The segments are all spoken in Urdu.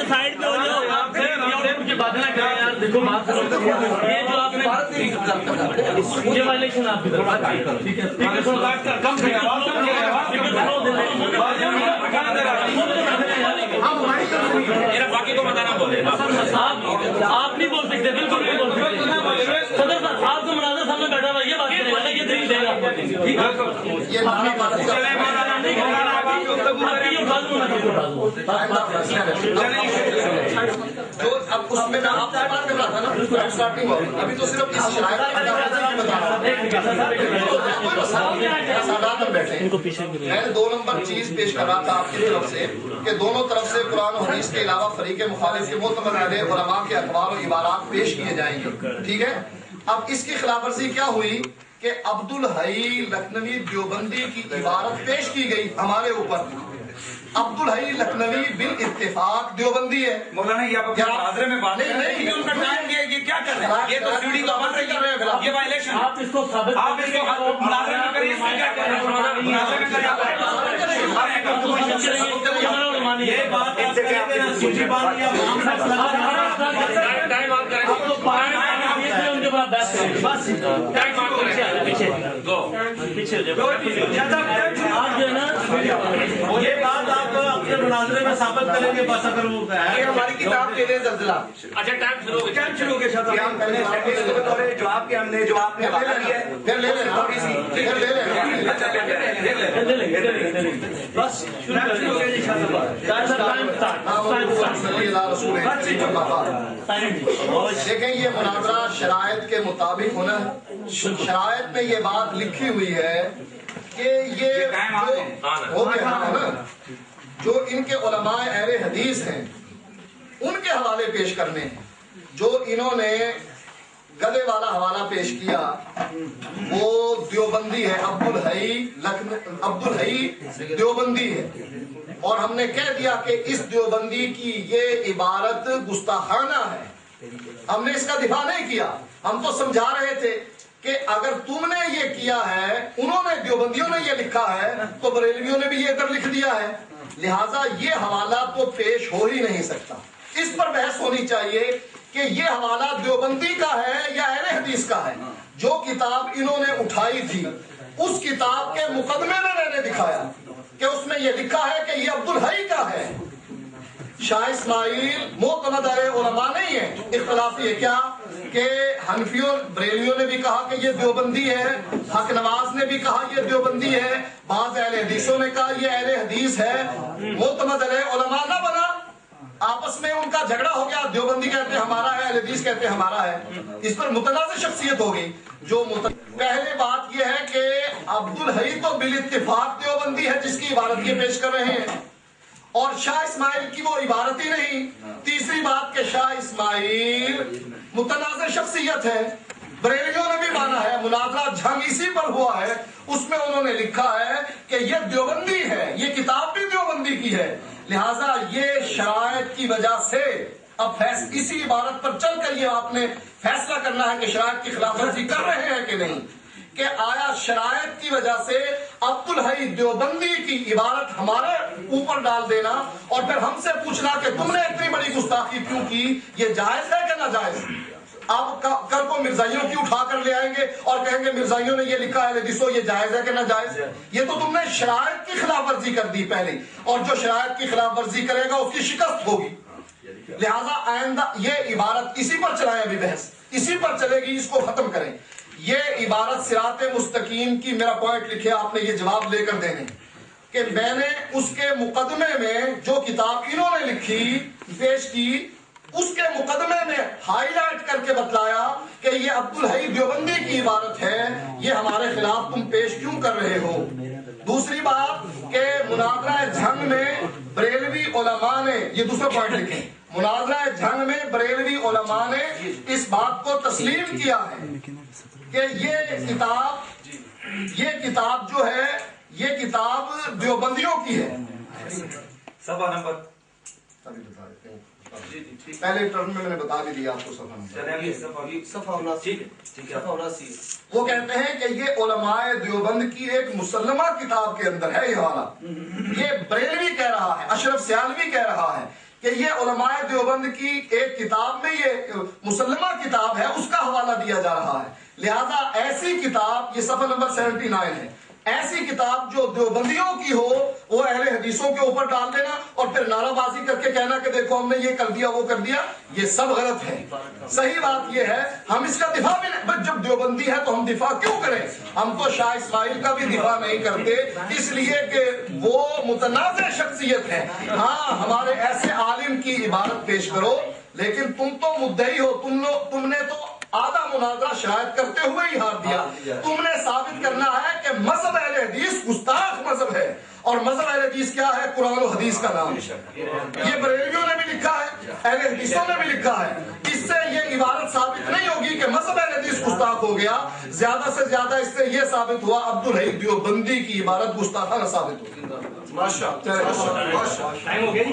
سائڈ پہ ہو جاؤ بات نہ کریں یار. دیکھو بات کرو, یہ جو آپ نے یہ وائلیشن آپ کی طرف ٹھیک ہے کم باقی کو بتانا بولے آپ نہیں بول سکتے, بالکل نہیں بول سکتے. صدر صاحب آپ کو مناظر سامنے بیٹھا ہوا یہ بات کرے گا, یہ دلیل دے گا. اب اس میں آپ سے بات کر رہا تھا نا, ابھی تو صرف اس شرائط بیٹھے. میں نے 2 نمبر چیز پیش کر رہا تھا آپ کی طرف سے کہ دونوں طرف سے قرآن و حدیث کے علاوہ فریق مخالف کے معتمد علماء کے اقوال و عبارات پیش کیے جائیں گے. ٹھیک ہے, اب اس کی خلاف ورزی کیا ہوئی کہ عبدالحی لکھنوی دیوبندی کی عبارت پیش کی گئی ہمارے اوپر. عبدالحی لکھنوی بالاتفاق دیوبندی ہے. مولانا یہ آپ حاضرے میں بات نہیں ان کا ٹائم یہ کیا کر رہے ہیں, یہ تو سیڑھی کو بند کر رہے ہیں, یہ وائلیشن آپ اس کو مناظرے میں کریے, اس میں کیا کر رہے ہیں, مناظرے میں کریے. یہ بات سے کیا سوچی بات کیا ٹائم آپ کریں ان کے بعد بس ٹائم آپ پیچھے آپ جو ہے نا یہ بات آپ اپنے مناظرے میں ثابت کریں گے. بس اگر وہ یہ ہماری کتاب کے لیے زلزلہ. اچھا ٹائم شروع ہو گیا جواب کے ہم نے جو آپ نے حوالہ دیا ہے پھر لے لیں تھوڑی سی بس دیکھیں یہ مناظرہ شرائط کے مطابق ہونا ہے. شرائط میں یہ بات لکھی ہوئی ہے کہ یہ ہو گیا نا, جو ان کے علماء اہل حدیث ہیں ان کے حوالے پیش کرنے ہیں. جو انہوں نے گلے والا حوالہ پیش کیا وہ دیوبندی ہے, عبدالحی دیوبندی ہے, اور ہم نے کہہ دیا کہ اس دیوبندی کی یہ عبارت گستاخانہ ہے. ہم نے اس کا دفاع نہیں کیا, ہم تو سمجھا رہے تھے کہ اگر تم نے یہ کیا ہے, انہوں نے دیوبندیوں نے یہ لکھا ہے تو بریلویوں نے بھی یہ ادھر لکھ دیا ہے, لہٰذا یہ حوالہ تو پیش ہو ہی نہیں سکتا. اس پر بحث ہونی چاہیے کہ یہ حوالہ دیوبندی کا ہے یا اہل حدیث کا ہے. جو کتاب انہوں نے اٹھائی تھی اس کتاب کے مقدمے میں نے دکھایا کہ اس میں یہ لکھا ہے کہ یہ عبدالحی کا ہے. شاہ اسماعیل معتمد علماء نہیں ہے, اختلافی ہے کیا کہ حنفیوں بریلیوں نے بھی کہا کہ یہ دیوبندی ہے, حق نواز نے بھی کہا یہ دیوبندی ہے, بعض اہل حدیثوں نے کہا یہ اہل حدیث ہے. معتمد علماء نہ بنا, آپس میں ان کا جھگڑا ہو گیا, دیوبندی کہتے ہیں ہمارا ہے, اہل حدیث کہتے ہیں ہمارا ہے. اس پر متنازع شخصیت ہو گئی. پہلے بات یہ ہے کہ عبدالحی تو بالاتفاق دیوبندی ہے جس کی عبارت یہ پیش کر رہے ہیں, اور شاہ اسماعیل کی وہ عبارت ہی نہیں. تیسری بات کہ شاہ اسماعیل متنازع شخصیت ہے, بریلیوں نے بھی مانا ہے, مناظرہ جنگ اسی پر ہوا ہے, اس میں انہوں نے لکھا ہے کہ یہ دیوبندی ہے, یہ کتاب بھی دیوبندی کی ہے. لہٰذا یہ شرائط کی وجہ سے اب اسی عبارت پر چل کر یہ آپ نے فیصلہ کرنا ہے کہ شرائط کی خلاف ورزی کر رہے ہیں کہ نہیں, کہ آیا شرائط کی وجہ سے عبدالحی دیوبندی کی عبارت ہمارے اوپر ڈال دینا اور پھر ہم سے پوچھنا کہ تم نے اتنی بڑی گستاخی کیوں کی, یہ جائز ہے کہ ناجائز. آپ کل کو مرزائیوں کی اٹھا کر لے آئیں گے اور کہیں گے مرزائیوں نے یہ لکھا ہے حدیثوں, یہ جائز ہے کہ ناجائز. یہ تو تم نے شرائط کی خلاف ورزی کر دی پہلے, اور جو شرائط کی خلاف ورزی کرے گا اس کی شکست ہوگی. لہذا آئندہ یہ عبارت اسی پر چلائیں, ابھی بحث اسی پر چلے گی, اس کو ختم کریں. یہ عبارت صراط مستقیم کی, میرا پوائنٹ لکھے آپ نے, یہ جواب لے کر دینے کہ میں نے اس کے مقدمے میں جو کتاب انہوں نے لکھی پیش کی, اس کے مقدمے میں ہائی لائٹ کر کے بتلایا کہ یہ عبدالحی دیوبندی کی عبارت ہے, یہ ہمارے خلاف تم پیش کیوں کر رہے ہو. دوسری بات کہ مناظرہ جنگ میں بریلوی علماء نے, یہ دوسرا پوائنٹ لکھیں, مناظرہ جنگ میں بریلوی علماء نے اس بات کو تسلیم کیا ہے کہ یہ کتاب جو ہے یہ کتاب دیوبندیوں کی ہے. صفحہ نمبر پہلے ٹرم میں نے بتا بھی دیا آپ کو وہ کہتے ہیں کہ یہ علماء دیوبند کی ایک مسلمہ کتاب کے اندر ہے یہ حوالہ. یہ بریلوی کہہ رہا ہے, اشرف سیالوی کہہ رہا ہے کہ یہ علماء دیوبند کی ایک کتاب میں یہ مسلمہ کتاب ہے, اس کا حوالہ دیا جا رہا ہے. لہذا ایسی کتاب, یہ صفحہ نمبر 79 ہے, ایسی کتاب جو دیوبندیوں کی ہو وہ اہل حدیثوں کے اوپر ڈال دینا اور پھر نعرہ بازی کر کے کہنا کہ دیکھو ہم نے یہ کر دیا وہ کر دیا, یہ سب غلط ہے. صحیح بات یہ ہے ہم اس کا دفاع بھی نہیں, جب دیوبندی ہے تو ہم دفاع کیوں کریں؟ ہم تو شاہ اسماعیل کا بھی دفاع نہیں کرتے اس لیے کہ وہ متنازع شخصیت ہے. ہاں ہمارے ایسے عالم کی عبارت پیش کرو, لیکن تم تو مدعی ہو, تم نے تو آدھا مناظرہ شاید کرتے ہوئے ہی ہار دیا. تم نے ثابت کرنا ہے کہ مذہب اہل حدیث گستاخ مذہب ہے, اور مذہب اہل حدیث کیا ہے؟ قرآن و حدیث کا نام. یہ بریلویوں نے بھی لکھا ہے, اہل حدیثوں نے بھی لکھا ہے. اس سے یہ عبارت ثابت نہیں ہوگی کہ مذہب اہل حدیث گستاخ ہو گیا, زیادہ سے زیادہ اس سے یہ ثابت ہوا عبدالحی دیوبندی کی عبارت گستاخانہ ثابت ہوگی. ٹائم ہو گیا جی.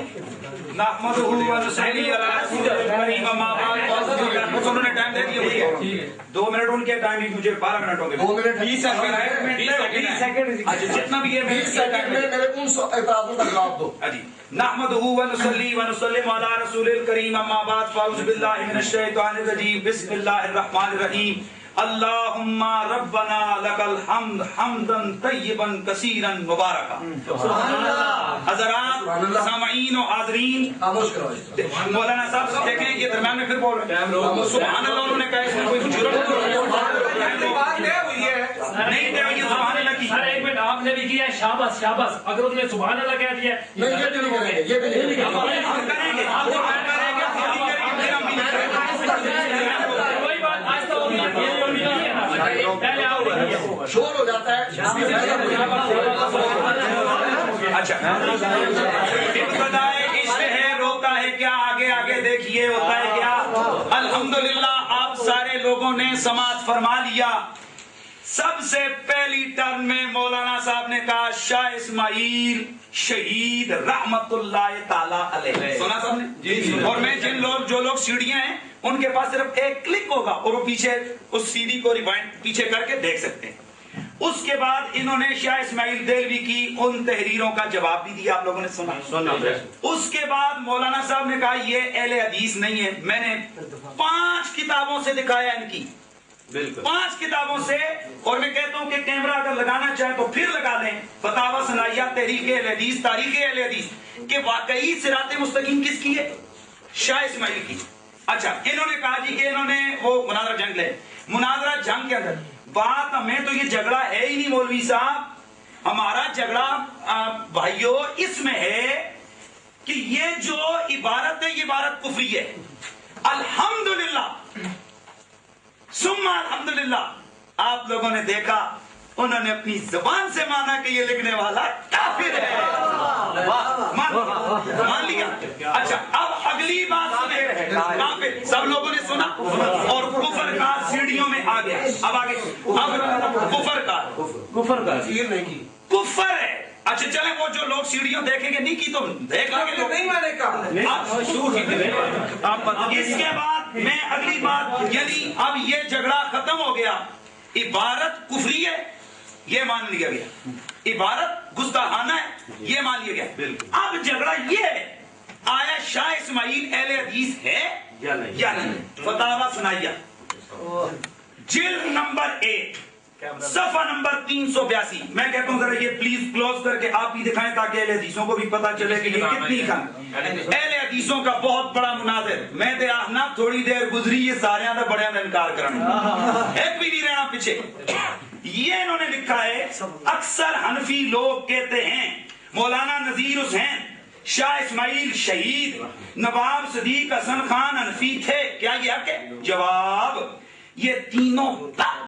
نحمدہ و نصلی علی رسول الکریم اما بعد. انہوں نے ٹائم دے دیا, 2 منٹ ان کے ٹائم, مجھے 12 منٹ ہو گئے. 2 منٹ 20 سیکنڈ. اچھا جتنا بھی ہے 20 سیکنڈ میں میرے ان اعتراضوں کا جواب دو. جی. نحمدہ و نصلی و نسلم علی رسول الکریم اما بعد. فاعوذ باللہ من الشیطان الرجیم. بسم اللہ الرحمن الرحیم. اللہم ربنا لک الحمد حمدا طیبا کثیرا مبارکا. حضرات سامعین و حاضرین, مولانا صاحب سے دیکھیں یہ درمیان میں پھر بول رہے ہیں سبحان اللہ. انہوں نے کہا اس میں کوئی جرم نہیں دے ہوئی سبحان اللہ کی. سر ایک منٹ, آپ نے بھی کیا ہے شاباش شاباش, اگر اس نے سبحان اللہ کہہ دیا نہیں یہ بھی نہیں کریں گے, یہ بھی نہیں کریں گے. ہم کریں گے, ہم کریں گے. شور ہو جاتا ہے. اچھا ابتدائے عشق ہے, روتا ہے کیا, آگے آگے دیکھیے ہوتا ہے کیا. الحمدللہ آپ سارے لوگوں نے سماعت فرما لیا. سب سے پہلی ٹرم میں مولانا صاحب نے کہا شاہ اسماعیل شہید رحمت اللہ تعالی علیہ. سنا صاحب نے؟ اور میں جو لوگ سیڑیاں ہیں ان کے پاس صرف ایک کلک ہوگا اور وہ پیچھے اس سیڑھی کو ریوائنڈ پیچھے کر کے دیکھ سکتے ہیں. اس کے بعد انہوں نے شاہ اسماعیل دہلوی کی ان تحریروں کا جواب بھی دیا, آپ لوگوں نے سنا. اس کے بعد مولانا صاحب نے کہا یہ اہل حدیث نہیں ہے. میں نے 5 کتابوں سے دکھایا ان کی, 5 کتابوں سے. اور میں کہتا ہوں کہ کیمرہ اگر لگانا چاہے تو پھر لگا لیں. فتاوی ثنائیہ, تحریک اہل حدیث, تاریخ اہل حدیث, کہ واقعی صراط مستقیم کس کی ہے؟ شاہ اسماعیل کی. اچھا انہوں نے کہا جی کہ انہوں نے وہ مناظرہ جنگ لے. مناظرہ جنگ کے اندر بات ہمیں تو یہ جھگڑا ہے ہی نہیں مولوی صاحب. ہمارا جھگڑا بھائیوں اس میں ہے کہ یہ جو عبارت ہے یہ عبارت کفری ہے. الحمدللہ ثم الحمدللہ. آپ لوگوں نے دیکھا انہوں نے اپنی زبان سے مانا کہ یہ لکھنے والا کافر ہے. مان لیا. اچھا اب اگلی بات سنیں. کافر سب لوگوں نے سنا, اور کفر کا سیڑھیوں میں آ گیا. اب آگے اب کفر کا کفر ہے. اچھا چلیں وہ جو لوگ سیڑھیوں دیکھیں گے نہیں کی تو دیکھ لیں گے, نہیں میں نے کہا. اس کے بعد میں اگلی بات, یعنی اب یہ جھگڑا ختم ہو گیا. عبارت کفری ہے یہ مان لیا گیا, عبارت گستاخانہ ہے یہ مان لیا گیا. اب جھگڑا یہ ہے آیا شاہ اسماعیل اہل حدیث ہے یا نہیں. فتاوی ثنائیہ جلد نمبر 1 صفحہ نمبر 382. میں کہتا ہوں ذرا یہ پلیز کلوز کر کے آپ بھی دکھائیں تاکہ اہل حدیثوں کو بھی پتا چلے کہ یہ کتنی کم. اہل حدیثوں کا بہت بڑا مناظر. میں تے آہنا تھوڑی دیر گزری یہ سارے آدھا بڑے آدھا انکار کرنا, ایک بھی نہیں رہنا پیچھے. یہ انہوں نے لکھا ہے اکثر حنفی لوگ کہتے ہیں مولانا نذیر حسین شاہ اسماعیل شہید نواب صدیق حسن خان حنفی تھے. کیا یہ حق ہے؟ جواب یہ تینوں